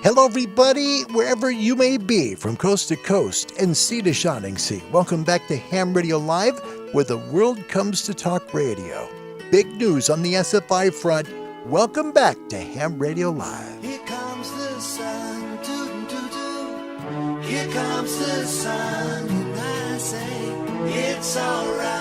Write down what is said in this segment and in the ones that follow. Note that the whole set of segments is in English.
Hello, everybody, wherever you may be, from coast to coast and sea to shining sea. Welcome back to Ham Radio Live, where the world comes to talk radio. Big news on the SFI front. Welcome back to Ham Radio Live. Here comes the sun, doo-doo-doo-doo. Here comes the sun, and I say it's alright.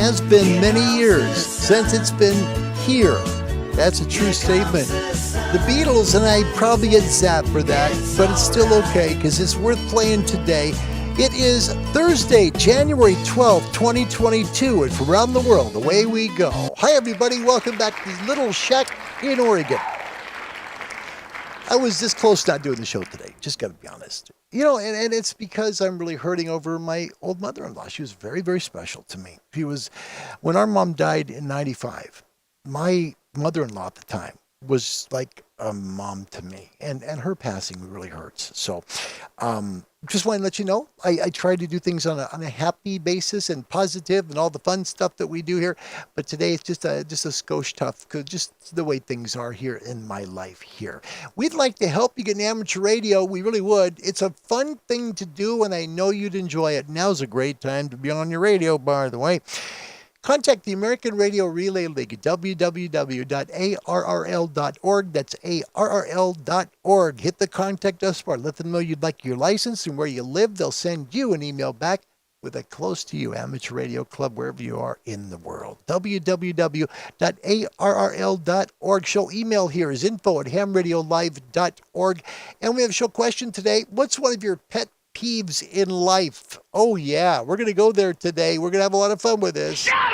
It's been many years since it's been here. That's a true statement. The Beatles, and I probably get zapped for that, but it's still okay because it's worth playing today. It is Thursday, January 12th, 2022, and from around the world, away we go. Hi, everybody. Welcome back to this little shack in Oregon. I was this close to not doing the show today. Just got to be honest. You know, and it's because I'm really hurting over my old mother-in-law. She was very, very special to me. When our mom died in 95, my mother-in-law at the time was like a mom to me. And her passing really hurts. So just want to let you know, I try to do things on a happy basis and positive and all the fun stuff that we do here. But today it's just a skosh tough, because just the way things are here in my life here. We'd like to help you get an amateur radio. We really would. It's a fun thing to do, and I know you'd enjoy it. Now's a great time to be on your radio, by the way. Contact the American Radio Relay League at www.arrl.org. That's arrl.org. Hit the contact us bar. Let them know you'd like your license and where you live. They'll send you an email back with a close to you amateur radio club wherever you are in the world. www.arrl.org. Show email here is info@hamradiolive.org. And we have a show question today. What's one of your pet peeves in life? Oh yeah, we're going to go there today. We're going to have a lot of fun with this. Shut up!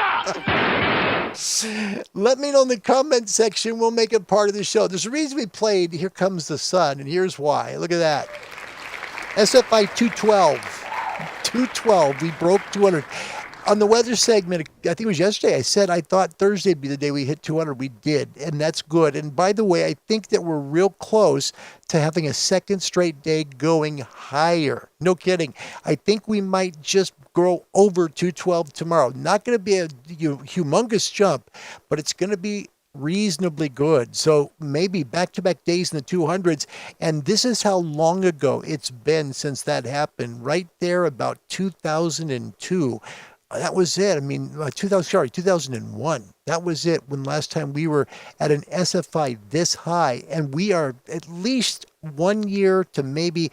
Let me know in the comment section. We'll make it part of the show. There's a reason we played Here Comes the Sun, and here's why. Look at that. SFI 212. 212. We broke 200. On the weather segment, I think it was yesterday, I said I thought Thursday would be the day we hit 200. We did, and that's good. And by the way, I think that we're real close to having a second straight day going higher. No kidding. I think we might just grow over 212 tomorrow. Not going to be a humongous jump, but it's going to be reasonably good. So maybe back-to-back days in the 200s. And this is how long ago it's been since that happened. Right there about 2002. That was it. I mean, 2001. That was it when last time we were at an SFI this high. And we are at least 1 year to maybe,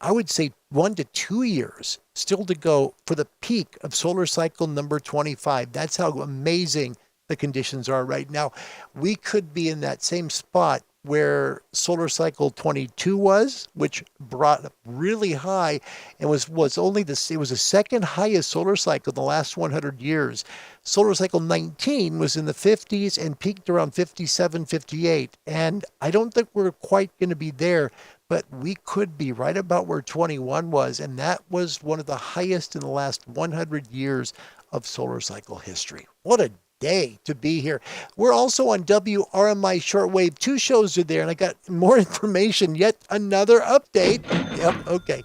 I would say 1 to 2 years still to go for the peak of solar cycle number 25. That's how amazing the conditions are right now. We could be in that same spot where solar cycle 22 was, which brought up really high and was only it was the second highest solar cycle in the last 100 years. Solar cycle 19 was in the 50s and peaked around 57, 58. And I don't think we're quite going to be there, but we could be right about where 21 was. And that was one of the highest in the last 100 years of solar cycle history. What a day to be here. We're also on WRMI shortwave. 2 shows are there, and I got more information. Yet another update. Yep, okay.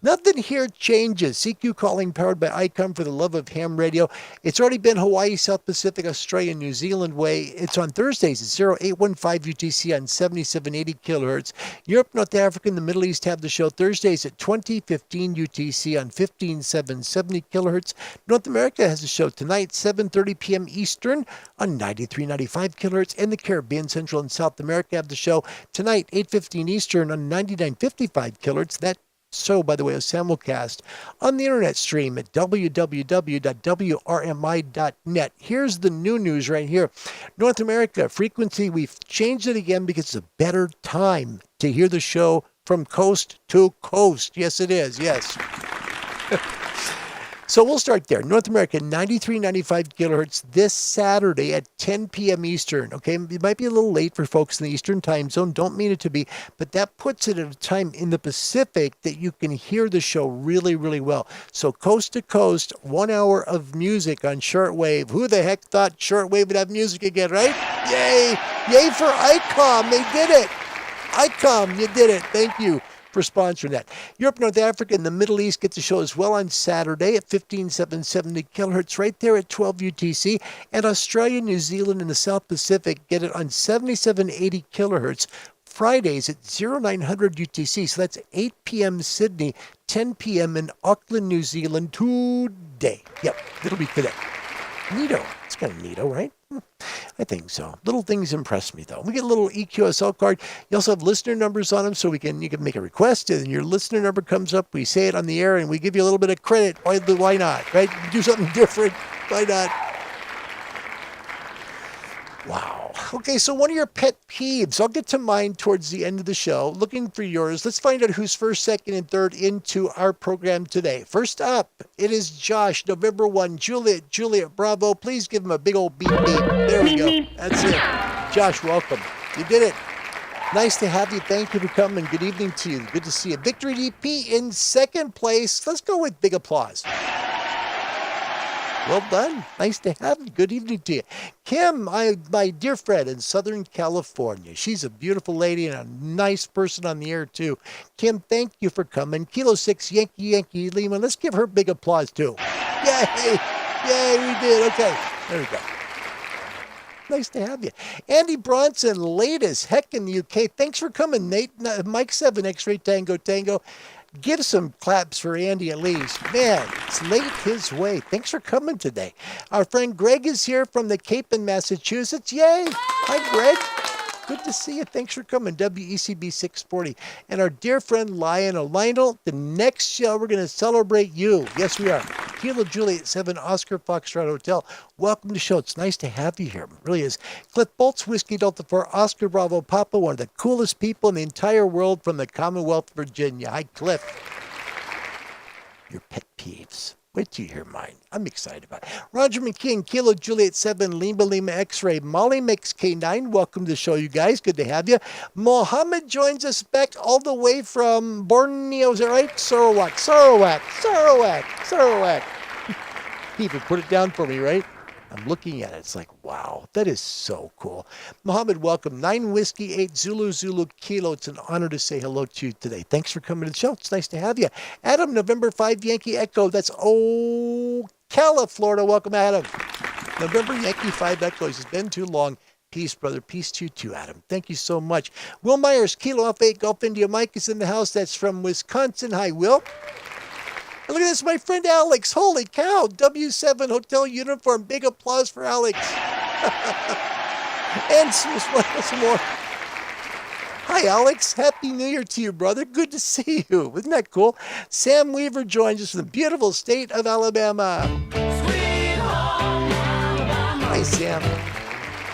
Nothing here changes. CQ calling powered by Icom for the love of ham radio. It's already been Hawaii, South Pacific, Australia, New Zealand way. It's on Thursdays at 0815 UTC on 7780 kilohertz. Europe, North Africa, and the Middle East have the show Thursdays at 2015 UTC on 15770 kilohertz. North America has a show tonight, 7:30 p.m. Eastern on 9395 kilohertz. And the Caribbean, Central, and South America have the show tonight, 8:15 Eastern on 9955 kilohertz. That show, by the way, a simulcast on the internet stream at www.wrmi.net. Here's the new news right here. North America frequency, we've changed it again because it's a better time to hear the show from coast to coast. Yes, it is. Yes. So we'll start there. North America, 93.95 kilohertz this Saturday at 10 p.m. Eastern. Okay, it might be a little late for folks in the Eastern time zone. Don't mean it to be, but that puts it at a time in the Pacific that you can hear the show really, really well. So coast to coast, 1 hour of music on shortwave. Who the heck thought shortwave would have music again, right? Yay! Yay for Icom. They did it. Icom, you did it. Thank you for sponsoring that. Europe, North Africa, and the Middle East get the show as well on Saturday at 15,770 kilohertz right there at 12 UTC. And Australia, New Zealand, and the South Pacific get it on 7780 kilohertz Fridays at 0900 UTC. So that's 8 p.m. Sydney, 10 p.m. in Auckland, New Zealand today. Yep, it'll be today. Neato. It's kind of neato, right? I think so. Little things impress me, though. We get a little EQSL card. You also have listener numbers on them, so you can make a request, and your listener number comes up. We say it on the air, and we give you a little bit of credit. Why not, right? Do something different. Why not? Wow. Okay, so one of your pet peeves. I'll get to mine towards the end of the show. Looking for yours. Let's find out who's first, second, and third into our program today. First up, it is Josh, November 1, Juliet, Bravo. Please give him a big old beep beep. There we go. That's it. Josh, welcome. You did it. Nice to have you. Thank you for coming. Good evening to you. Good to see you. Victory DP in second place. Let's go with big applause. Well done. Nice to have you. Good evening to you. Kim, my dear friend in Southern California. She's a beautiful lady and a nice person on the air, too. Kim, thank you for coming. Kilo 6, Yankee Lima. Let's give her big applause, too. Yay! Yay, we did. Okay. There we go. Nice to have you. Andy Bronson, late as heck in the UK. Thanks for coming, Nate. Mike 7, X-Ray Tango. Give some claps for Andy at least. Man, it's late his way. Thanks for coming today. Our friend Greg is here from the Cape in Massachusetts. Yay! Hi, Greg. Good to see you. Thanks for coming. WECB 640. And our dear friend Lionel, the next show we're going to celebrate you. Yes, we are. Kilo Juliet 7, Oscar Foxtrot Hotel. Welcome to the show. It's nice to have you here. It really is. Cliff Bolts, Whiskey Delta 4, Oscar Bravo Papa, one of the coolest people in the entire world from the Commonwealth of Virginia. Hi, Cliff. Your pet peeves. Wait till you hear mine. I'm excited about it. Roger McKeon, Kilo Juliet 7, Lima X-Ray. Molly Mix K9. Welcome to the show, you guys. Good to have you. Mohammed joins us back all the way from Borneo. Is that right? Sarawak. People put it down for me, right? I'm looking at it. It's like, wow, that is so cool. Mohammed, welcome. 9 Whiskey, 8 Zulu Kilo. It's an honor to say hello to you today. Thanks for coming to the show. It's nice to have you. Adam, November 5 Yankee Echo. That's Ocala, Florida. Welcome, Adam. November Yankee 5 Echo. It's been too long. Peace, brother. Peace to you too, Adam. Thank you so much. Will Myers, Kilo Off 8 Gulf India. Mike is in the house. That's from Wisconsin. Hi, Will. And look at this, my friend Alex. Holy cow. W7 Hotel Uniform. Big applause for Alex. And some more. Hi, Alex. Happy New Year to you, brother. Good to see you. Isn't that cool? Sam Weaver joins us from the beautiful state of Alabama. Sweet home Alabama. Hi, Sam.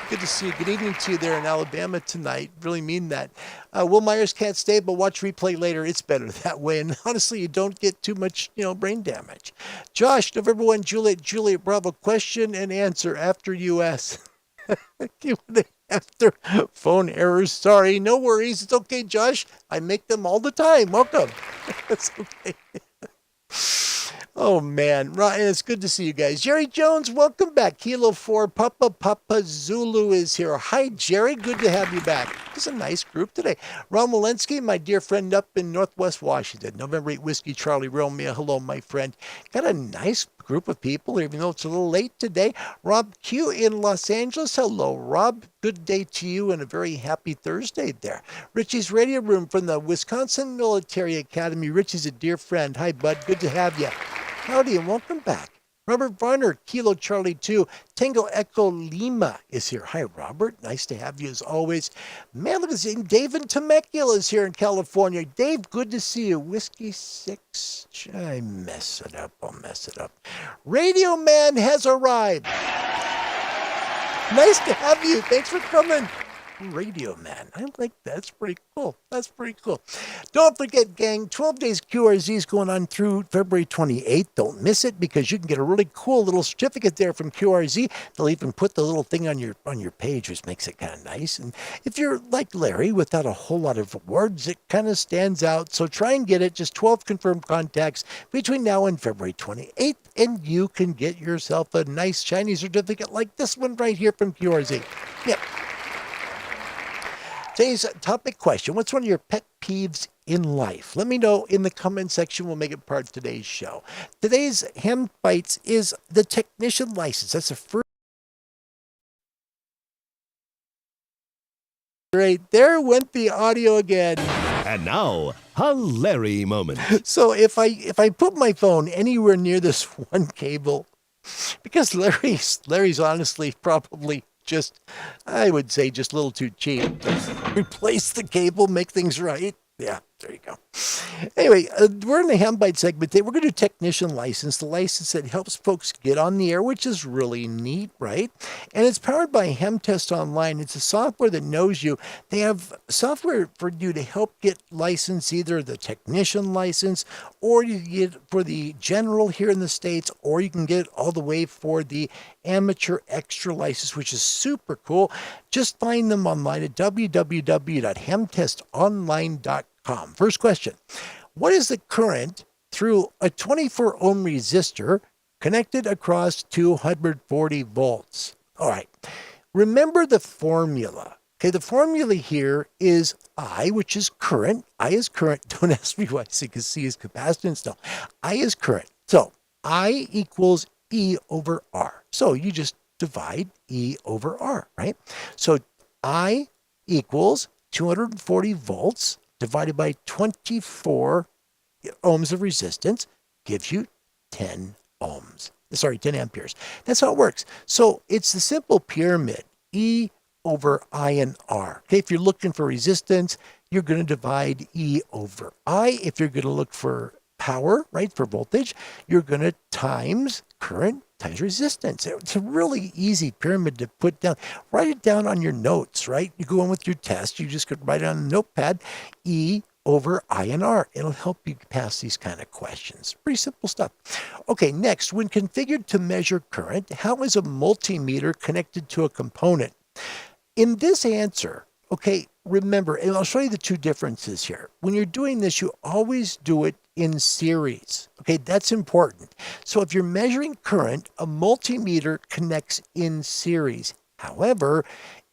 Good to see you. Good evening to you there in Alabama tonight. Really mean that. Will Myers can't stay, but watch replay later. It's better that way. And honestly, you don't get too much, brain damage. Josh, November 1, Juliet Bravo, question and answer after US. After phone errors. Sorry, no worries. It's okay, Josh. I make them all the time. Welcome. It's okay. Oh, man. Right, it's good to see you guys. Jerry Jones, welcome back. Kilo 4, Papa Zulu is here. Hi, Jerry. Good to have you back. It's a nice group today. Ron Walensky, my dear friend up in Northwest Washington. November 8, Whiskey Charlie Romeo. Hello, my friend. Got a nice group of people, even though it's a little late today. Rob Q in Los Angeles. Hello, Rob. Good day to you and a very happy Thursday there. Richie's Radio Room from the Wisconsin Military Academy. Richie's a dear friend. Hi, bud. Good to have you. Howdy and welcome back. Robert Varner, Kilo Charlie 2, Tango Echo Lima is here. Hi, Robert. Nice to have you as always. Man, look at this. Dave in Temecula is here in California. Dave, good to see you. Whiskey 6. I mess it up. I'll mess it up. Radio Man has arrived. Nice to have you. Thanks for coming. Radio Man. I like that. That's pretty cool. That's pretty cool. Don't forget, gang, 12 days QRZ is going on through February 28th. Don't miss it because you can get a really cool little certificate there from QRZ. They'll even put the little thing on your page, which makes it kind of nice. And if you're like Larry, without a whole lot of words, it kind of stands out. So try and get it. Just 12 confirmed contacts between now and February 28th, and you can get yourself a nice shiny certificate like this one right here from QRZ. Yep. Today's topic question: what's one of your pet peeves in life? Let me know in the comment section. We'll make it part of today's show. Today's Hem Bites is the technician license. That's the first. Right there went the audio again. And now, a Larry moment. So if I put my phone anywhere near this one cable, because Larry's honestly probably just, I would say, just a little too cheap. Replace the cable, make things right. Yeah, there you go. Anyway, we're in the Ham Bite segment today. We're going to do technician license, the license that helps folks get on the air, which is really neat, right? And it's powered by Hem Test Online. It's a software that knows you. They have software for you to help get licensed, either the technician license, or you get for the general here in the States, or you can get it all the way for the amateur extra license, which is super cool. Just find them online at www.hemtestonline.com. First question: what is the current through a 24 ohm resistor connected across 240 volts? All right. Remember the formula. Okay, the formula here is I, which is current. I is current. Don't ask me why, because C is capacitance. No, I is current. So I equals E over R. So you just divide E over R, right? So I equals 240 volts divided by 24 ohms of resistance gives you 10 ohms. Sorry, 10 amperes. That's how it works. So it's the simple pyramid, E over I and R. Okay, if you're looking for resistance, you're going to divide E over I. If you're going to look for power, right, for voltage, you're going to times current times resistance. It's a really easy pyramid to put down. Write it down on your notes, right? You go in with your test, you just could write it on a notepad, E over I and R. It'll help you pass these kind of questions. Pretty simple stuff. Okay, next, when configured to measure current, how is a multimeter connected to a component? In this answer, okay, remember, and I'll show you the two differences here. When you're doing this, you always do it in series. Okay, that's important. So if you're measuring current, a multimeter connects in series. However,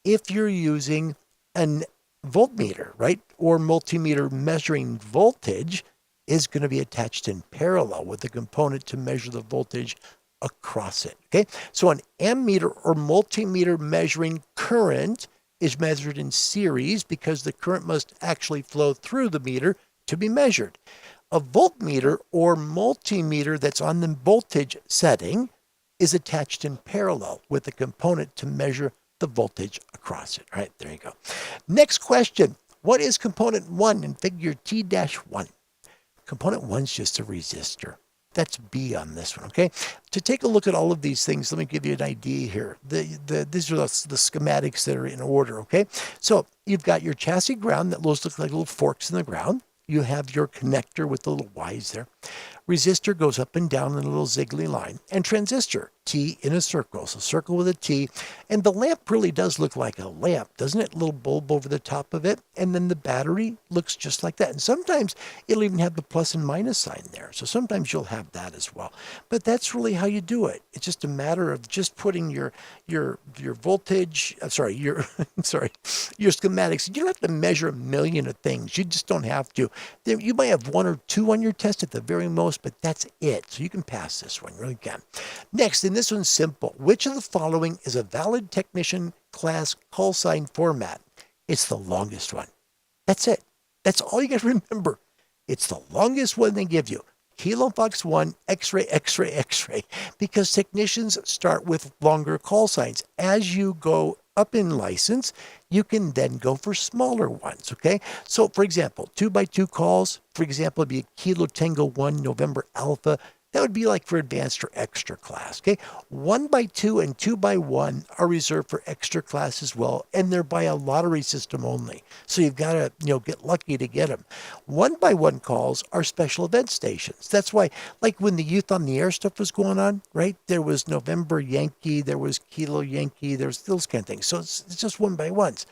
if you're using an voltmeter, right, or multimeter measuring voltage, is going to be attached in parallel with the component to measure the voltage across it. Okay, so an ammeter or multimeter measuring current is measured in series because the current must actually flow through the meter to be measured. A voltmeter or multimeter that's on the voltage setting is attached in parallel with the component to measure the voltage across it. All right, there you go. Next question. What is component 1 in figure T-1? Component 1 is just a resistor. That's B on this one, okay? To take a look at all of these things, let me give you an idea here. These are the schematics that are in order, okay? So you've got your chassis ground that looks like little forks in the ground. You have your connector with the little Y's there. Resistor goes up and down in a little ziggly line. And transistor, T in a circle. So circle with a T. And the lamp really does look like a lamp, doesn't it? A little bulb over the top of it. And then the battery looks just like that. And sometimes it'll even have the plus and minus sign there. So sometimes you'll have that as well. But that's really how you do it. It's just a matter of just putting your voltage, your schematics. You don't have to measure a million of things. You just don't have to. You might have one or two on your test at the very most, but that's it. So you can pass this one, really can. Next, and this one's simple. Which of the following is a valid technician class call sign format? It's the longest one. That's it. That's all you got to remember. It's the longest one they give you. Kilo Fox 1, X-ray, X-ray, X-ray, because technicians start with longer call signs. As you go up in license, you can then go for smaller ones, okay? So, for example, 2x2 calls, for example, would be a Kilo Tango 1 November Alpha. That would be like for advanced or extra class, okay? 1x2 and 2x1 are reserved for extra class as well, and they're by a lottery system only. So you've got to, get lucky to get them. 1x1 calls are special event stations. That's why, like when the Youth on the Air stuff was going on, right? There was November Yankee, there was Kilo Yankee, there's those kind of things. So it's just 1x1s.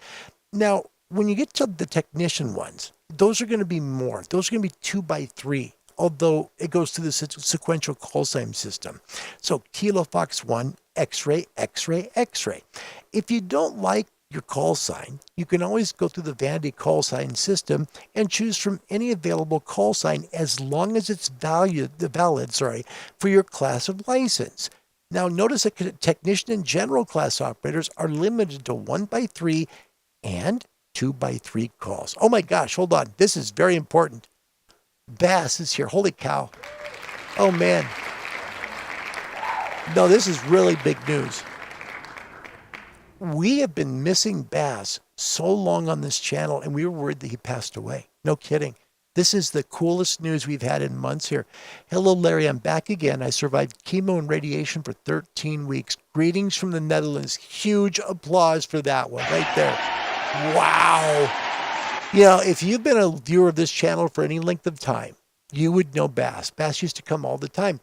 Now, when you get to the technician ones, those are going to be more. Those are going to be 2x3. Although it goes through the sequential call sign system. So Kilo Fox 1, X-ray, X-ray, X-ray. If you don't like your call sign, you can always go through the vanity call sign system and choose from any available call sign as long as it's valid for your class of license. Now notice that technician and general class operators are limited to 1x3 and 2x3 calls. Oh my gosh, hold on. This is very important. Bass is here. Holy cow. Oh, man. No, this is really big news. We have been missing Bass so long on this channel, and we were worried that he passed away. No kidding. This is the coolest news we've had in months here. Hello, Larry. I'm back again. I survived chemo and radiation for 13 weeks. Greetings from the Netherlands. Huge applause for that one right there. Wow. If you've been a viewer of this channel for any length of time, you would know Bass. Bass used to come all the time.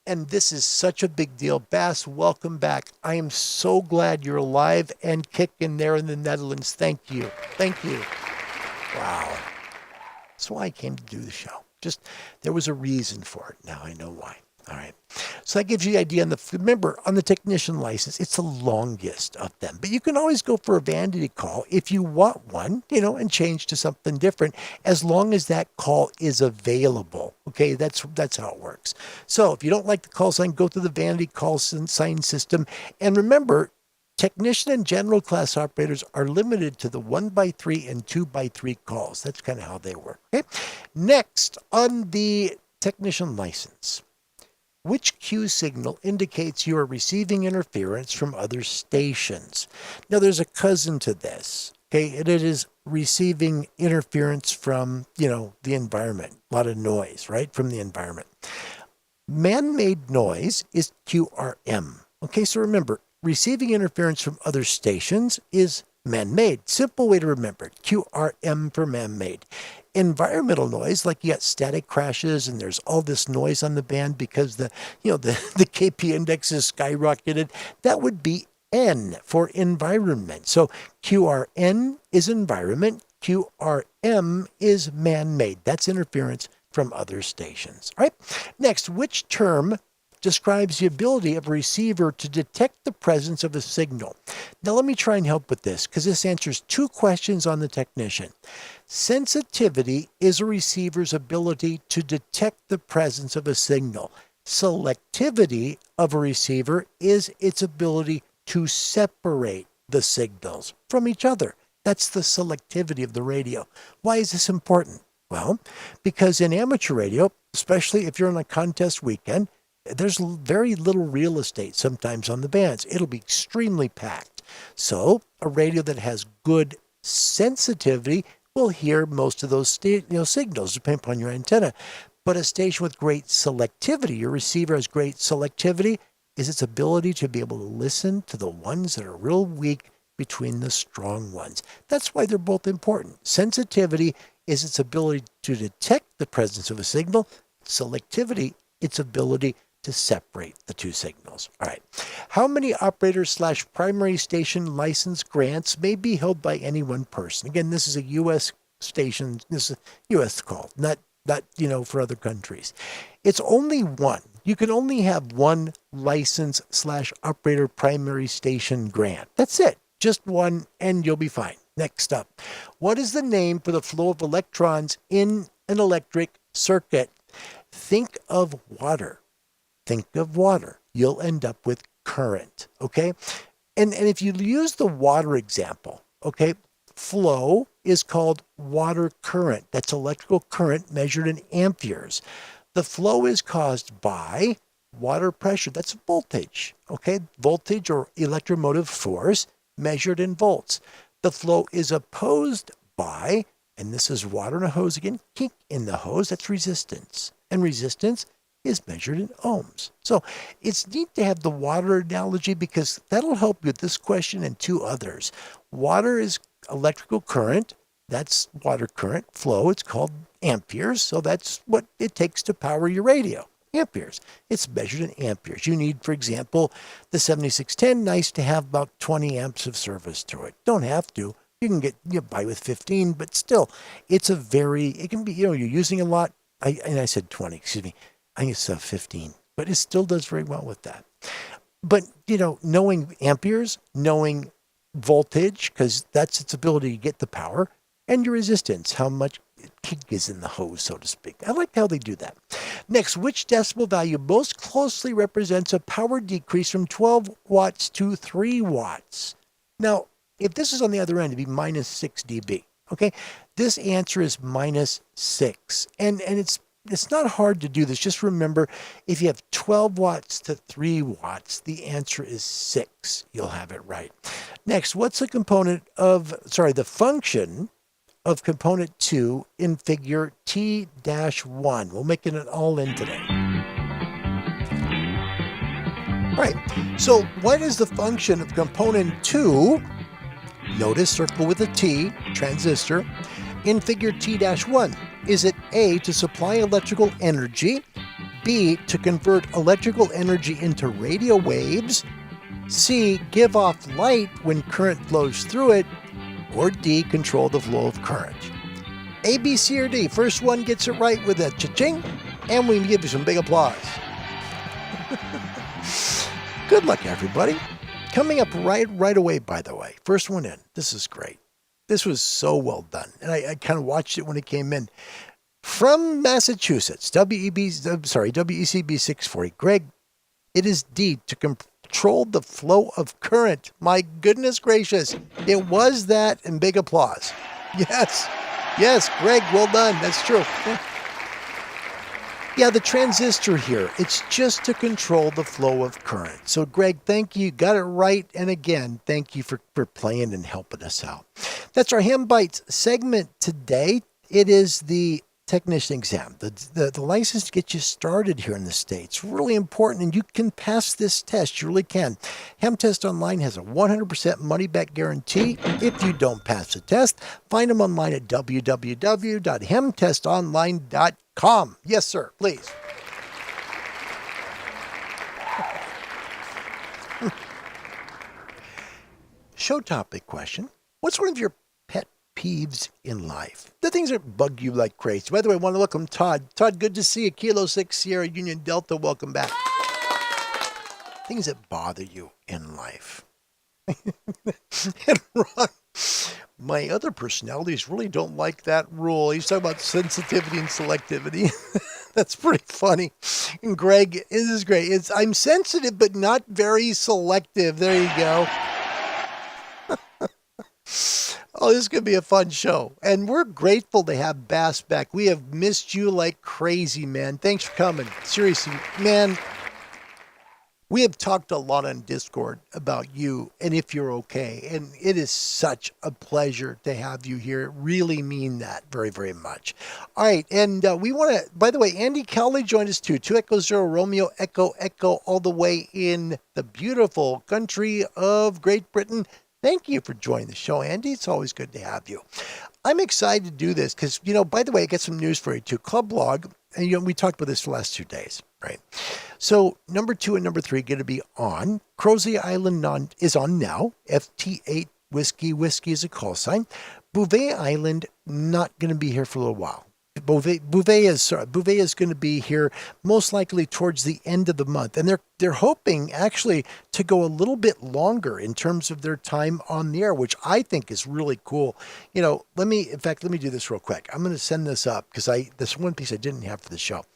And this is such a big deal. Bass, welcome back. I am so glad you're alive and kicking there in the Netherlands. Thank you. Thank you. Wow. That's why I came to do the show. There was a reason for it. Now I know why. All right. So that gives you the idea. Remember, on the technician license, it's the longest of them. But you can always go for a vanity call if you want one, and change to something different as long as that call is available. Okay, that's how it works. So if you don't like the call sign, go to the vanity call sign system. And remember, technician and general class operators are limited to the 1x3 and 2x3 calls. That's kind of how they work. Okay. Next, on the technician license. Which cue signal indicates you are receiving interference from other stations? Now, there's a cousin to this, okay? And it is receiving interference from, the environment. A lot of noise, right, from the environment. Man-made noise is QRM. Okay, so remember, receiving interference from other stations is man-made. Simple way to remember it. QRM for man-made. Environmental noise, like you got static crashes and there's all this noise on the band because the KP index is skyrocketed, that would be N for environment. So QRN is environment, QRM is man-made. That's interference from other stations. All right. Next, which term describes the ability of a receiver to detect the presence of a signal? Now, let me try and help with this because this answers two questions on the technician. Sensitivity is a receiver's ability to detect the presence of a signal. Selectivity of a receiver is its ability to separate the signals from each other. That's the selectivity of the radio. Why is this important? Well, because in amateur radio, especially if you're on a contest weekend, there's very little real estate sometimes on the bands. It'll be extremely packed. So a radio that has good sensitivity will hear most of those signals, depending upon your antenna. But a station with great selectivity, your receiver has great selectivity, is its ability to be able to listen to the ones that are real weak between the strong ones. That's why they're both important. Sensitivity is its ability to detect the presence of a signal. Selectivity, its ability to separate the two signals. All right. How many operator/primary station license grants may be held by any one person? Again, this is a U.S. station. This is a U.S. call, not for other countries. It's only one. You can only have one license/operator primary station grant. That's it. Just one, and you'll be fine. Next up. What is the name for the flow of electrons in an electric circuit? Think of water. Think of water. You'll end up with current, okay? And if you use the water example, okay, flow is called water current. That's electrical current measured in amperes. The flow is caused by water pressure. That's voltage, okay? Voltage or electromotive force measured in volts. The flow is opposed by, and this is water in a hose again, kink in the hose, that's resistance. And resistance is measured in ohms. So it's neat to have the water analogy because that'll help you with this question and two others. Water is electrical current. That's water current flow. It's called amperes. So that's what it takes to power your radio. Amperes. It's measured in amperes. You need, for example, the 7610, nice to have about 20 amps of service to it. Don't have to. You can get by with 15, but still, it can be, you're using a lot. I said 20, excuse me. I think it's 15, but it still does very well with that. But, knowing amperes, knowing voltage, because that's its ability to get the power, and your resistance, how much kink is in the hose, so to speak. I like how they do that. Next, which decibel value most closely represents a power decrease from 12 watts to 3 watts? Now, if this is on the other end, it'd be minus 6 dB. Okay, this answer is minus 6, and it's not hard to do this. Just remember, if you have 12 watts to 3 watts, the answer is 6. You'll have it right. Next, what's the the function of component 2 in figure T-1? We'll make it an all-in today. All right, so what is the function of component 2? Notice circle with a T, transistor, in figure T-1. Is it A, to supply electrical energy, B, to convert electrical energy into radio waves, C, give off light when current flows through it, or D, control the flow of current? A, B, C, or D? First one gets it right with a cha-ching, and we give you some big applause. Good luck, everybody. Coming up right away, by the way. First one in. This is great. This was so well done. And I kind of watched it when it came in. From Massachusetts, WECB 640. Greg, it is D, to control the flow of current. My goodness gracious. It was that, and big applause. Yes, Greg, well done. That's true. Yeah, the transistor here, it's just to control the flow of current. So, Greg, thank you. Got it right. And again, thank you for playing and helping us out. That's our Ham Bites segment today. It is the technician exam, the license to get you started here in the States. Really important, and you can pass this test. You really can. Ham Test Online has a 100% money-back guarantee if you don't pass the test. Find them online at www.hamtestonline.com. Yes, sir, please. Show topic question. What's one of your pet peeves in life? The things that bug you like crazy. By the way, I want to welcome Todd. Todd, good to see you. Kilo 6 Sierra Union Delta, welcome back. Things that bother you in life. And Ron, my other personalities really don't like that rule. He's talking about sensitivity and selectivity. That's pretty funny. And Greg, this is great. I'm sensitive, but not very selective. There you go. Oh, this is going to be a fun show. And we're grateful to have Bass back. We have missed you like crazy, man. Thanks for coming. Seriously, man. We have talked a lot on Discord about you and if you're okay. And it is such a pleasure to have you here. Really mean that very, very much. All right. And we want to, by the way, Andy Cowley joined us too. 2 Echo 0 Romeo Echo Echo, all the way in the beautiful country of Great Britain. Thank you for joining the show, Andy. It's always good to have you. I'm excited to do this because, by the way, I got some news for you too. Club Blog, and we talked about this the last 2 days, right? So number 2 and number 3 going to be on. Crozet Island is on now. FT8 Whiskey is a call sign. Bouvet Island not going to be here for a little while. Bouvet is going to be here most likely towards the end of the month, and they're hoping actually to go a little bit longer in terms of their time on the air, which I think is really cool. Let me do this real quick. I'm going to send this up because this one piece I didn't have for the show.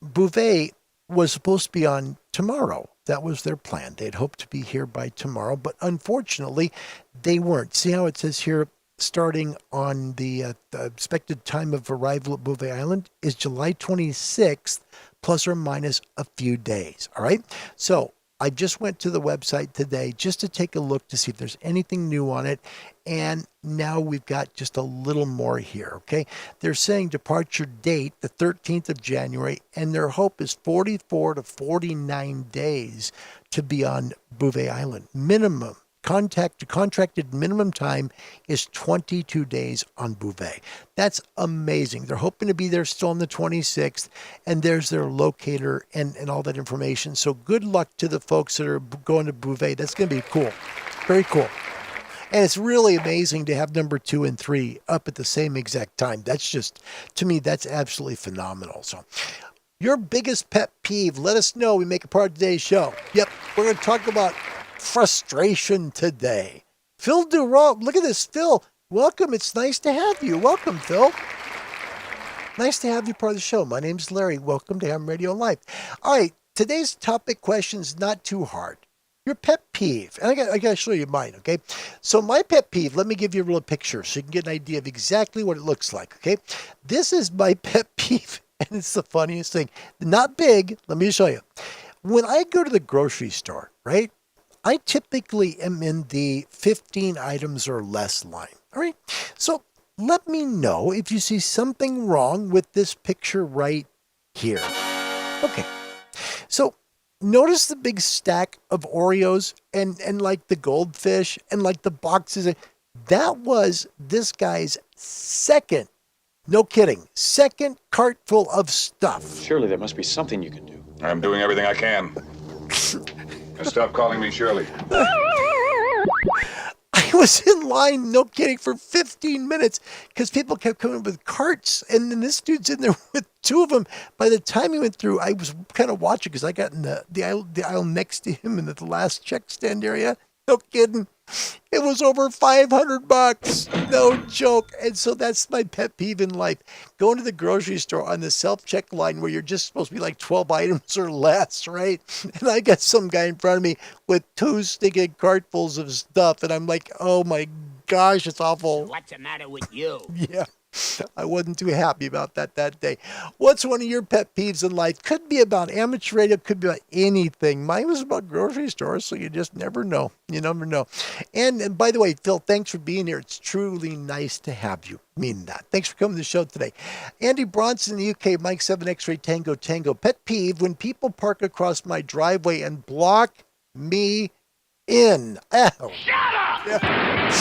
Bouvet was supposed to be on tomorrow. That was their plan. They'd hoped to be here by tomorrow, but unfortunately they weren't. See how it says here? starting on the expected time of arrival at Bouvet Island is July 26th, plus or minus a few days. All right. So I just went to the website today just to take a look to see if there's anything new on it. And now we've got just a little more here. Okay. They're saying departure date, the 13th of January, and their hope is 44 to 49 days to be on Bouvet Island. Minimum. Contracted minimum time is 22 days on Bouvet. That's amazing. They're hoping to be there still on the 26th, and there's their locator and all that information. So good luck to the folks that are going to Bouvet. That's going to be cool. Very cool. And it's really amazing to have number 2 and 3 up at the same exact time. That's just, to me, that's absolutely phenomenal. So your biggest pet peeve, let us know. We make a part of today's show. Yep, we're going to talk about frustration today. Phil Durant, look at this, Phil. Welcome. It's nice to have you. Welcome, Phil. Nice to have you part of the show. My name's Larry. Welcome to Ham Radio Live. All right, today's topic question is not too hard. Your pet peeve, and I got to show you mine. Okay, so my pet peeve. Let me give you a real picture so you can get an idea of exactly what it looks like. Okay, this is my pet peeve, and it's the funniest thing. Not big. Let me show you. When I go to the grocery store, right? I typically am in the 15 items or less line. All right. So let me know if you see something wrong with this picture right here. Okay. So notice the big stack of Oreos and like the goldfish and like the boxes. That was this guy's second, no kidding, second cart full of stuff. Surely there must be something you can do. I'm doing everything I can. And stop calling me Shirley. I was in line, no kidding, for 15 minutes because people kept coming with carts. And then this dude's in there with 2 of them. By the time he went through, I was kind of watching because I got in the aisle next to him in the last check stand area. No kidding. It was over $500. No joke. And so that's my pet peeve in life. Going to the grocery store on the self-check line where you're just supposed to be like 12 items or less, right? And I got some guy in front of me with 2 stinking cartfuls of stuff. And I'm like, oh my gosh, it's awful. What's the matter with you? Yeah. I wasn't too happy about that day. What's one of your pet peeves in life? Could be about amateur radio, could be about anything. Mine was about grocery stores, so you just never know. You never know. And by the way, Phil, thanks for being here. It's truly nice to have you. Mean that. Thanks for coming to the show today. Andy Bronson in the UK, Mike 7 X-Ray Tango Tango. Pet peeve, when people park across my driveway and block me in. Oh. Shut up! Yeah.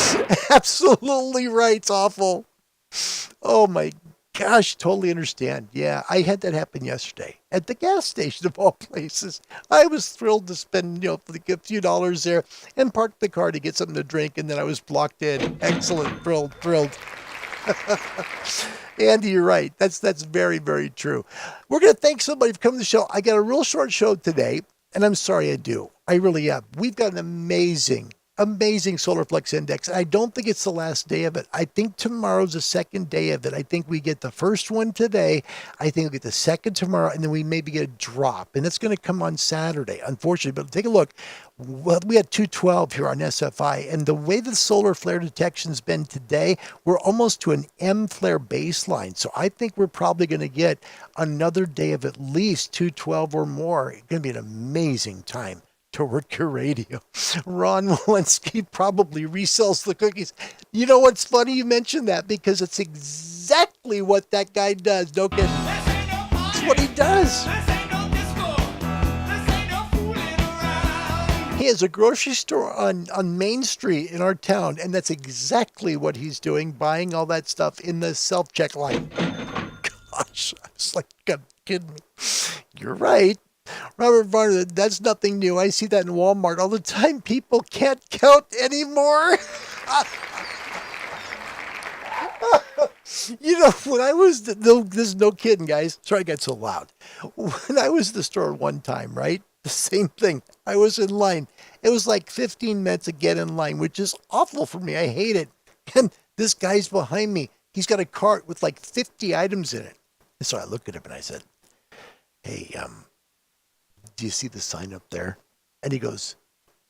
Absolutely right. It's awful. Oh my gosh, totally understand. Yeah, I had that happen yesterday at the gas station of all places. I was thrilled to spend, a few dollars there and park the car to get something to drink, and then I was blocked in. Excellent, thrilled. Andy, you're right. That's very, very true. We're going to thank somebody for coming to the show. I got a real short show today, and I'm sorry I do. I really have. We've got an amazing solar flux index. I don't think it's the last day of it. I think tomorrow's the second day of it. I think we get the first one today. I think we get the second tomorrow, and then we maybe get a drop. And it's going to come on Saturday, unfortunately. But take a look. Well, we had 212 here on SFI, and the way the solar flare detection's been today, we're almost to an M flare baseline. So I think we're probably going to get another day of at least 212 or more. It's going to be an amazing time to work your radio. Ron Walensky probably resells the cookies. You know what's funny you mentioned that, because it's exactly what that guy does. No kidding. It's what he does. He has a grocery store on Main Street in our town, and that's exactly what he's doing, buying all that stuff in the self-check line. Gosh, I was like, God, kidding me. You're right. Robert Varner, that's nothing new. I see that in Walmart all the time. People can't count anymore. When I was, this is no kidding, guys. Sorry I got so loud. When I was at the store one time, right? The same thing. I was in line. It was like 15 minutes to get in line, which is awful for me. I hate it. And this guy's behind me. He's got a cart with like 50 items in it. And so I looked at him and I said, hey, do you see the sign up there? And he goes,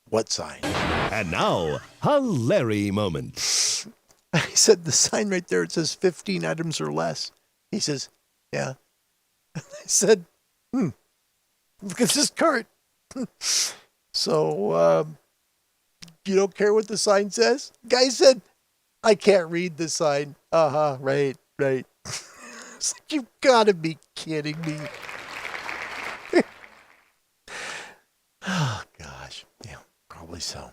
what sign? And now, a Larry moment. I said, the sign right there, it says 15 items or less. He says, yeah. I said, look at this cart. So, you don't care what the sign says? Guy said, I can't read the sign. Right. It's like, you've got to be kidding me. Oh, gosh. Yeah, probably so.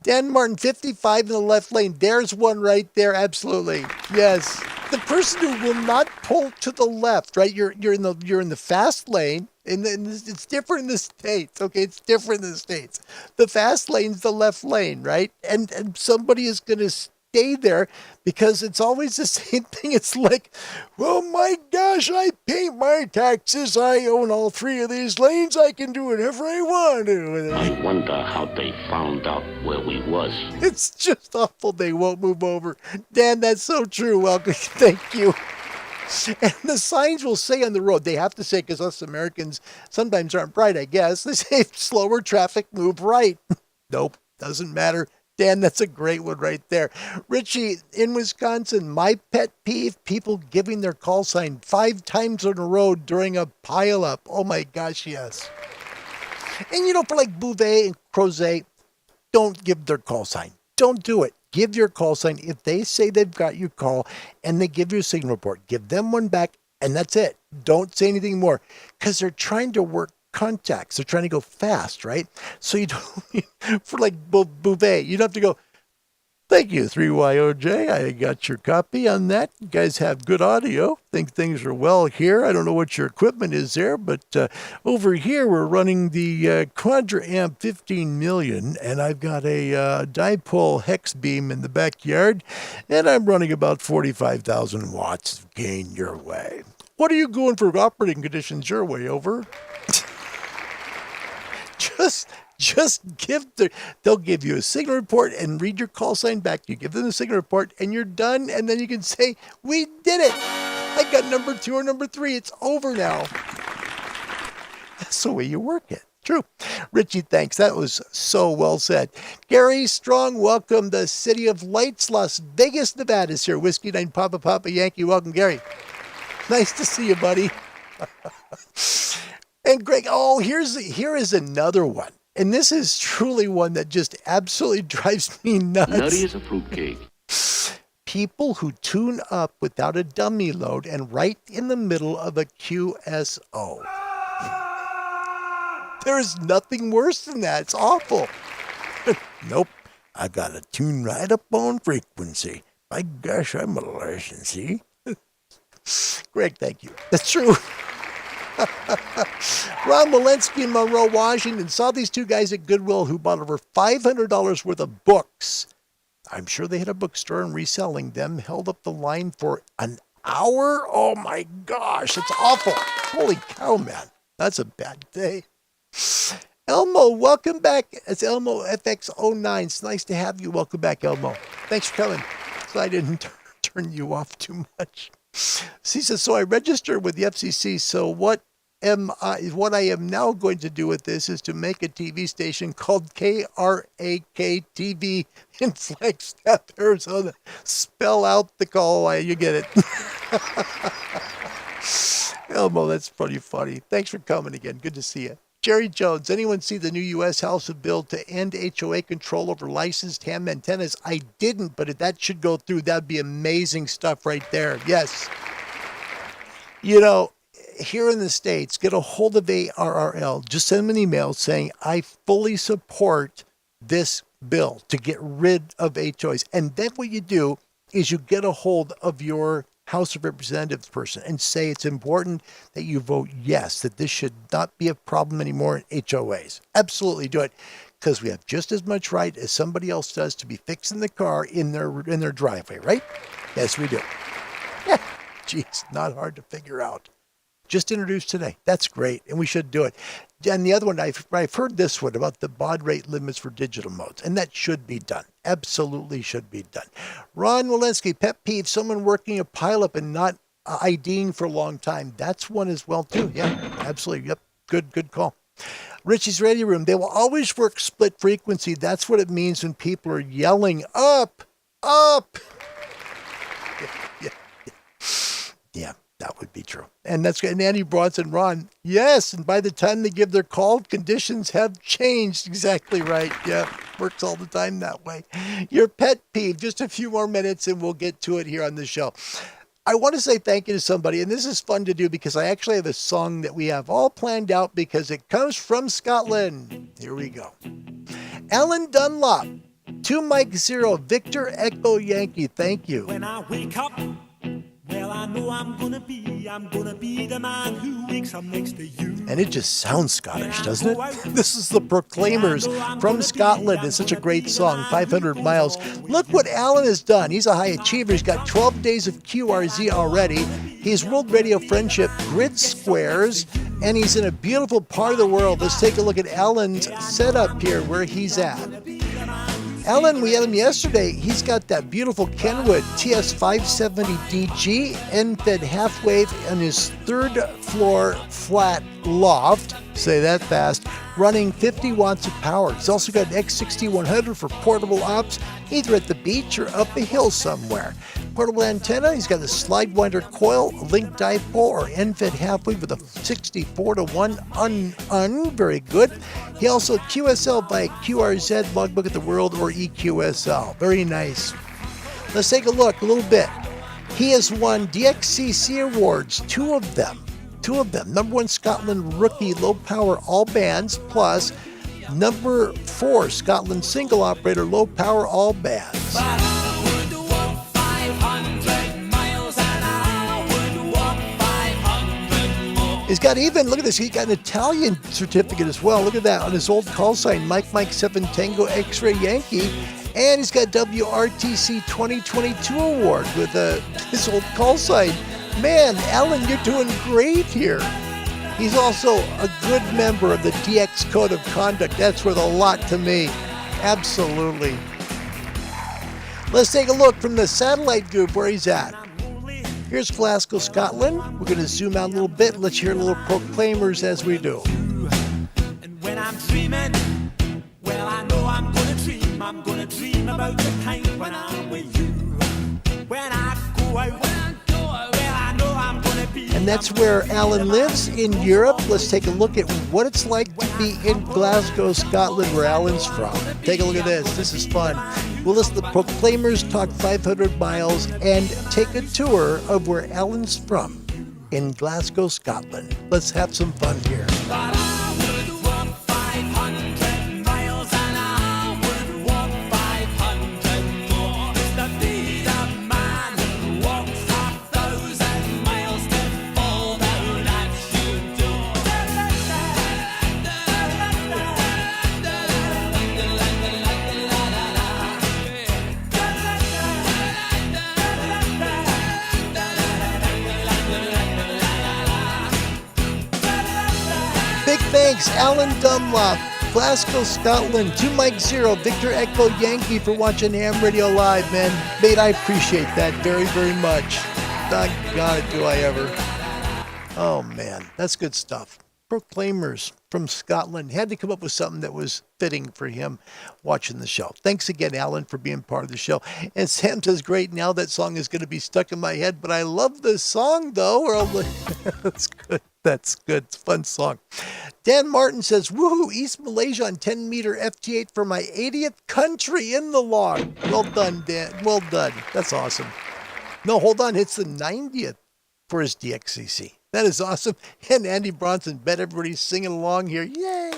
Dan Martin, 55 in the left lane. There's one right there. Absolutely. Yes. The person who will not pull to the left, right? You're in the fast lane. It's different in the States. Okay, it's different in the States. The fast lane's the left lane, right? And somebody is going to stay there because it's always the same thing. It's like, well, my gosh, I pay my taxes. I own all three of these lanes. I can do whatever I want to. I wonder how they found out where we was. It's just awful. They won't move over. Dan, that's so true. Welcome. Thank you. And the signs will say on the road, they have to say, because us Americans sometimes aren't bright, I guess. They say, slower traffic, move right. Nope, doesn't matter. Dan, that's a great one right there. Richie, in Wisconsin, my pet peeve, people giving their call sign 5 times in a row during a pileup. Oh my gosh, yes. And for like Bouvet and Crozet, don't give their call sign. Don't do it. Give your call sign. If they say they've got your call and they give you a signal report, give them one back and that's it. Don't say anything more because they're trying to work contacts. They're trying to go fast, right? So you don't, for like Bouvet, you don't have to go, thank you, 3YOJ. I got your copy on that. You guys have good audio. Think things are well here. I don't know what your equipment is there, but over here we're running the Quadra Amp 15 million, and I've got a dipole hex beam in the backyard, and I'm running about 45,000 watts of gain your way. What are you going for operating conditions your way, over? Just they'll give you a signal report and read your call sign back. You give them the signal report and you're done. And then you can say, we did it. I got number 2 or number 3. It's over now. That's the way you work it. True. Richie, thanks. That was so well said. Gary Strong, welcome. The City of Lights, Las Vegas, Nevada is here. Whiskey 9 Papa Yankee. Welcome, Gary. Nice to see you, buddy. And Greg, here is another one. And this is truly one that just absolutely drives me nuts. Nutty as a fruitcake. People who tune up without a dummy load and right in the middle of a QSO. There's nothing worse than that. It's awful. Nope. I got to tune right up on frequency. My gosh, I'm a licensee. Greg, thank you. That's true. Ron Walensky in Monroe, Washington, saw these 2 guys at Goodwill who bought over $500 worth of books. I'm sure they had a bookstore and reselling them. Held up the line for an hour. Oh my gosh, it's awful. Holy cow, man. That's a bad day. Elmo, welcome back. It's Elmo FX09. It's nice to have you. Welcome back, Elmo. Thanks for coming. So I didn't turn you off too much. He says, so I registered with the FCC. So what I am now going to do with this is to make a TV station called KRAK TV in Flagstaff, Arizona. Spell out the call. You get it. Elmo, that's pretty funny. Thanks for coming again. Good to see you. Jerry Jones, anyone see the new U.S. House of Bill to end HOA control over licensed ham antennas? I didn't, but if that should go through, that'd be amazing stuff right there. Yes. Here in the States, get a hold of ARRL. Just send them an email saying, I fully support this bill to get rid of HOAs. And then what you do is you get a hold of your House of Representatives person and say it's important that you vote yes, that this should not be a problem anymore in HOAs. Absolutely do it, because we have just as much right as somebody else does to be fixing the car in their driveway, right? Yes, we do. Yeah. Geez, not hard to figure out. Just introduced today. That's great, and we should do it. And the other one, I've heard this one about the baud rate limits for digital modes, and that should be done. Absolutely should be done. Ron Walensky, pet peeve, someone working a pileup and not IDing for a long time. That's one as well, too. Yeah, absolutely. Yep, good call. Richie's Radio Room, they will always work split frequency. That's what it means when people are yelling up. up. Yeah, that would be true. And that's good. And Andy Bronson, Ron, yes. And by the time they give their call, conditions have changed. Exactly right. Yeah, works all the time that way. Your pet peeve, just a few more minutes and we'll get to it here on the show. I want to say thank you to somebody, and this is fun to do because I actually have a song that we have all planned out because it comes from Scotland. Here we go. Alan Dunlop, 2 Mike 0, Victor Echo Yankee, thank you. When I wake up, well, I know I'm gonna be the man who wakes up next to you. And it just sounds Scottish, doesn't it? This is the Proclaimers from Scotland. It's such a great song, 500 Miles. Look what Alan has done. He's a high achiever. He's got 12 days of QRZ already. He's World Radio Friendship Grid Squares, and he's in a beautiful part of the world. Let's take a look at Alan's setup here, where he's at. Alan, we had him yesterday. He's got that beautiful Kenwood TS570DG end-fed half-wave in his 3rd floor flat loft, say that fast, running 50 watts of power. He's also got an X6100 for portable ops, either at the beach or up a hill somewhere. Portable antenna, he's got a slide winder coil, a link dipole, or end-fed half-wave with a 64-to-1 very good. He also QSL by QRZ, Logbook at the World, or EQSL. Very nice. Let's take a look a little bit. He has won DXCC awards, 2 of them. Number 1 Scotland Rookie Low Power All Bands, plus number 4 Scotland Single Operator Low Power All Bands. He's got even, look at this, he got an Italian certificate as well. Look at that on his old call sign, Mike 7 Tango X-Ray Yankee. And he's got WRTC 2022 award with his old call sign. Man, Alan, you're doing great here. He's also a good member of the DX Code of Conduct. That's worth a lot to me. Absolutely. Let's take a look from the satellite group where he's at. Here's Glasgow, Scotland. We're going to zoom out a little bit. Let's hear a little Proclaimers as we do. And when I'm dreaming, well, I know I'm gonna dream. I'm gonna dream about the time when I'm with you. When I go out, well, I know I'm gonna be. And that's where Alan lives in Europe. Let's take a look at what it's like to be in Glasgow, Scotland, where Alan's from. Take a look at this. This is fun. We'll listen to the Proclaimers talk 500 miles and take a tour of where Alan's from in Glasgow, Scotland. Let's have some fun here. But I would walk 500 miles and I would walk 500 more to be the man who walks 1,000 miles to fall down at your door. Big thanks, Alan Dunlop, Glasgow, Scotland, 2 Mike 0, Victor Echo Yankee for watching Ham Radio Live, man. Mate, I appreciate that very, very much. Doggone it, do I ever. Oh, man, that's good stuff. Proclaimers from Scotland. Had to come up with something that was fitting for him watching the show. Thanks again, Alan, for being part of the show. And Sam says, great, now that song is going to be stuck in my head, but I love the song, though. That's good. That's good. It's a fun song. Dan Martin says, woohoo, East Malaysia on 10-meter FT8 for my 80th country in the log. Well done, Dan. Well done. That's awesome. No, hold on. It's the 90th for his DXCC. That is awesome. And Andy Bronson, bet everybody's singing along here. Yay!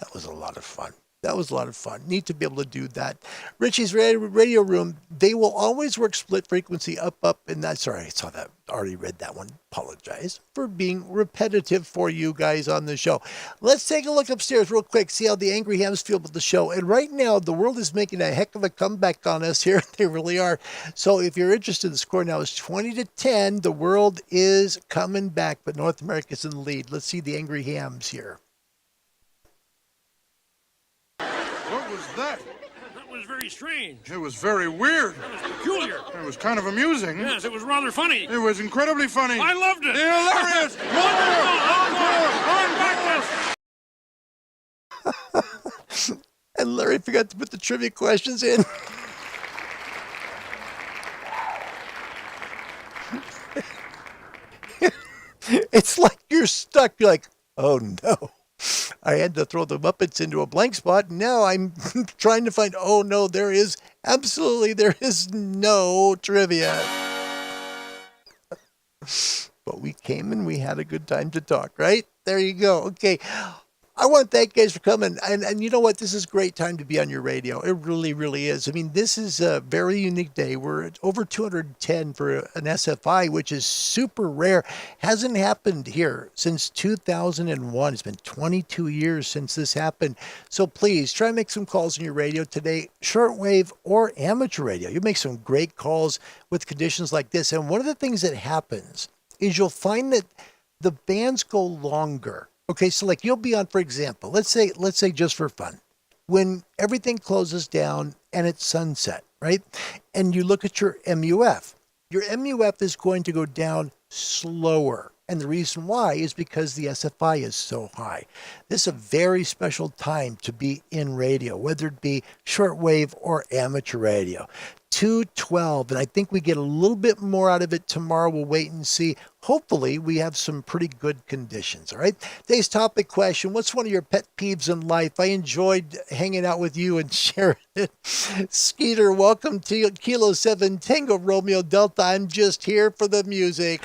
That was a lot of fun. That was a lot of fun. Neat to be able to do that. Richie's radio room, they will always work split frequency up, and that's sorry, I saw that. Already read that one. Apologize for being repetitive for you guys on the show. Let's take a look upstairs real quick, see how the Angry Hams feel about the show. And right now, the world is making a heck of a comeback on us here. They really are. So if you're interested, the score now is 20-10. The world is coming back, but North America's in the lead. Let's see the Angry Hams here. What was that? That was very strange. It was very weird. It was peculiar. It was kind of amusing. Yes, it was rather funny. It was incredibly funny. I loved it. Hilarious! Wonderful! And Larry forgot to put the trivia questions in. It's like you're stuck. You're like, oh no. I had to throw the Muppets into a blank spot. Now I'm trying to find, oh no, there is no trivia. But we came and we had a good time to talk, right? There you go. Okay. I want to thank you guys for coming. And you know what? This is a great time to be on your radio. It really, really is. I mean, this is a very unique day. We're at over 210 for an SFI, which is super rare. Hasn't happened here since 2001. It's been 22 years since this happened. So please try and make some calls on your radio today, shortwave or amateur radio. You make some great calls with conditions like this. And one of the things that happens is you'll find that the bands go longer. Okay, so like you'll be on, for example, let's say just for fun, when everything closes down and it's sunset, right? And you look at your MUF is going to go down slower. And the reason why is because the SFI is so high. This is a very special time to be in radio, whether it be shortwave or amateur radio. 212, and I think we get a little bit more out of it tomorrow. We'll wait and see. Hopefully, we have some pretty good conditions, all right? Today's topic question, what's one of your pet peeves in life? I enjoyed hanging out with you and sharing it. Skeeter, welcome to Kilo 7 Tango Romeo Delta. I'm just here for the music.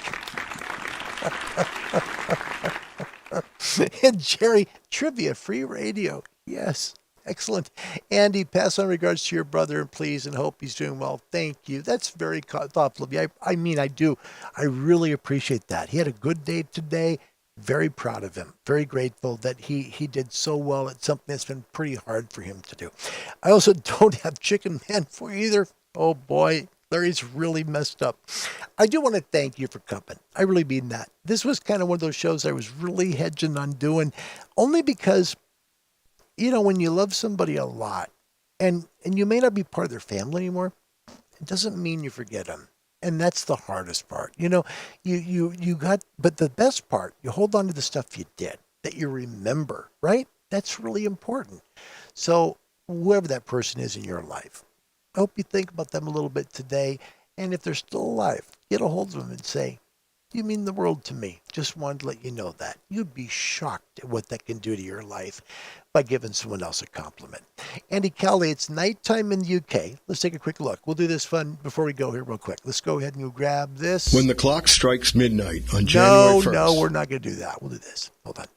And Jerry, trivia, free radio. Yes. Excellent. Andy, pass on regards to your brother, please, and hope he's doing well. Thank you. That's very thoughtful of you. I mean, I do. I really appreciate that. He had a good day today. Very proud of him. Very grateful that he did so well at something that's been pretty hard for him to do. I also don't have Chicken Man for you either. Oh, boy. Larry's really messed up. I do want to thank you for coming. I really mean that. This was kind of one of those shows I was really hedging on doing, only because you know, when you love somebody a lot and you may not be part of their family anymore, it doesn't mean you forget them. And that's the hardest part. You know, but the best part, you hold on to the stuff you did that you remember, right? That's really important. So whoever that person is in your life, I hope you think about them a little bit today. And if they're still alive, get a hold of them and say, you mean the world to me. Just wanted to let you know that. You'd be shocked at what that can do to your life by giving someone else a compliment. Andy Kelly, it's nighttime in the UK. Let's take a quick look. We'll do this fun before we go here real quick. Let's go ahead and go grab this. When the clock strikes midnight on January 1st. No, we're not going to do that. We'll do this. Hold on.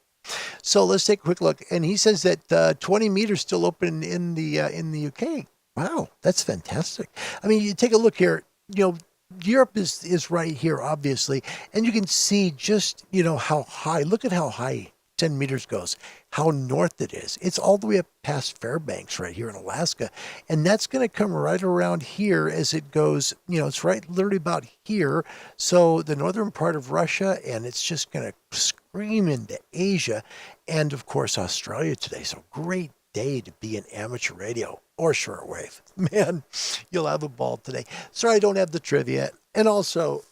So let's take a quick look. And he says that 20 meters still open in the UK. Wow, that's fantastic. I mean, you take a look here, you know, Europe is right here, obviously, and you can see just, you know, how high, look at how high 10 meters goes, how north it is. It's all the way up past Fairbanks right here in Alaska, and that's going to come right around here as it goes, you know, it's right literally about here, so the northern part of Russia, and it's just going to scream into Asia, and of course Australia today, so great day to be in amateur radio or shortwave. Man, you'll have a ball today. Sorry I don't have the trivia. And also,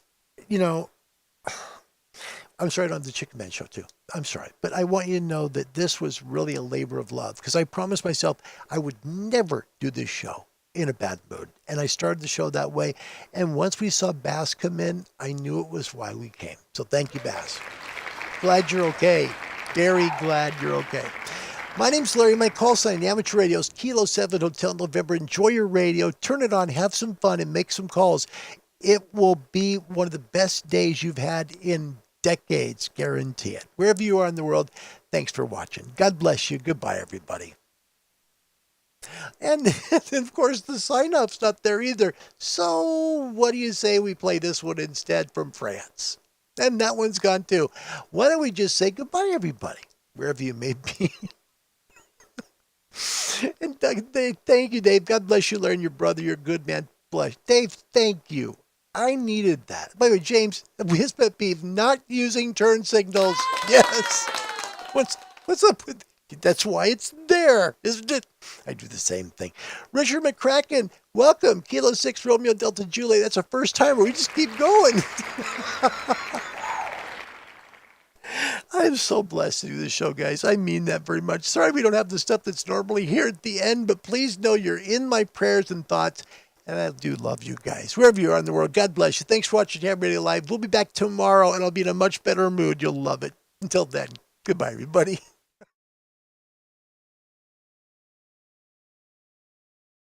you know, I'm sorry I don't have the Chicken Man show too. I'm sorry. But I want you to know that this was really a labor of love because I promised myself I would never do this show in a bad mood. And I started the show that way. And once we saw Bass come in, I knew it was why we came. So thank you, Bass. Glad you're okay. Very glad you're okay. My name's Larry. My call sign, the amateur radio, is Kilo 7 Hotel November. Enjoy your radio. Turn it on. Have some fun and make some calls. It will be one of the best days you've had in decades. Guarantee it. Wherever you are in the world, thanks for watching. God bless you. Goodbye, everybody. And of course, the sign-up's not there either. So what do you say we play this one instead from France? And that one's gone too. Why don't we just say goodbye, everybody, wherever you may be. And thank you, Dave. God bless you, Larry, your brother. You're a good man. Bless. Dave, thank you. I needed that. By the way, James, his pet peeve, not using turn signals. Yes. What's up with that's why it's there, isn't it? I do the same thing. Richard McCracken, welcome. Kilo 6 Romeo Delta Juliet. That's a first timer. We just keep going. I'm so blessed to do this show, guys. I mean that very much. Sorry we don't have the stuff that's normally here at the end, but please know you're in my prayers and thoughts. And I do love you guys. Wherever you are in the world, God bless you. Thanks for watching Ham Radio Live. We'll be back tomorrow, and I'll be in a much better mood. You'll love it. Until then, goodbye, everybody.